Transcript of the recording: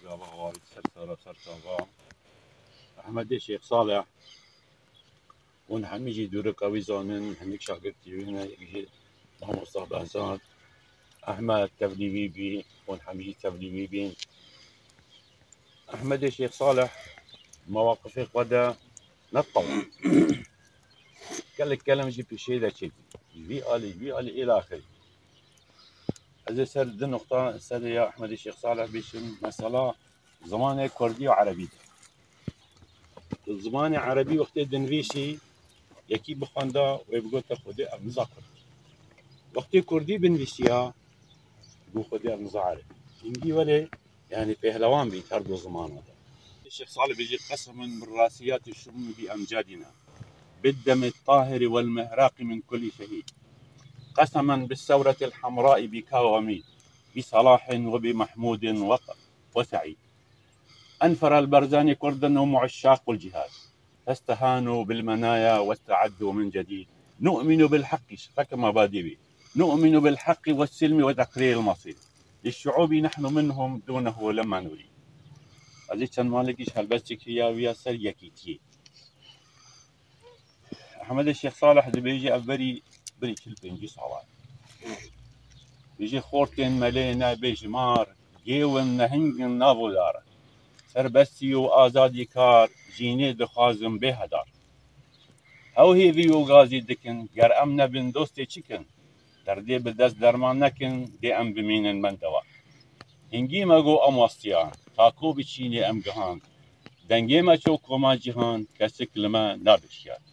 قابا وارد سرسارة سرسابا أحمد شيخ صالح ونحن يجي دورك أوي زانن هنيك شاقرتي هنا يجي محمد مصطفى بهزاد أحمد تبليبي بي ونحن يجي تبليبي بي أحمد شيخ صالح مواقفه غدا نطلع قال لك كلام جي بشيء ذا شيء في آلي إلى آخره هذا سر ذي النقطة سر يا أحمد الشيخ صالح بيشم مسألة زمانه كردي وعربي الزمان عربي وقت دنفيسي يكي بخاندا ويبقى تاخذ أرمزا كردي وقت كردي بنفيسيا يقول خذ أرمزا عربي ينجي ولا يعني پهلوان بي تردو زمان هذا الشيخ صالح بيجي قسما من راسيات الشؤون بأمجادنا بالدم الطاهر والمهراق من كل شهيد قسما بالثورة الحمراء بكاومي بصلاح وبمحمود وسعيد أنفر البرزاني كردا هم عشاق الجهاد فاستهانوا بالمنايا واستعدوا من جديد نؤمن بالحق شكل مبادئ نؤمن بالحق والسلم وتقرير المصير للشعوب نحن منهم دونه لما نريد هذه كان مالكيش هالبستك هي ويا سر يكيتي أحمد الشيخ صالح اللي بيجي أفبري بري كل بيجي صلاة بيجي خورتين ملينا بيجمار جيون نهنجن نابو داره سربستي وآزادي كار جيني دخازم بهدار او هي ذيو غازي دكن گر امنا بن دوستي چكن در دي بدست درمان نكن دي ام بمين من دوا هنگي مگو ام وستيان تاكو بچيني ام گهان دنگي ما چو كوما جهان كسك لما نابشيان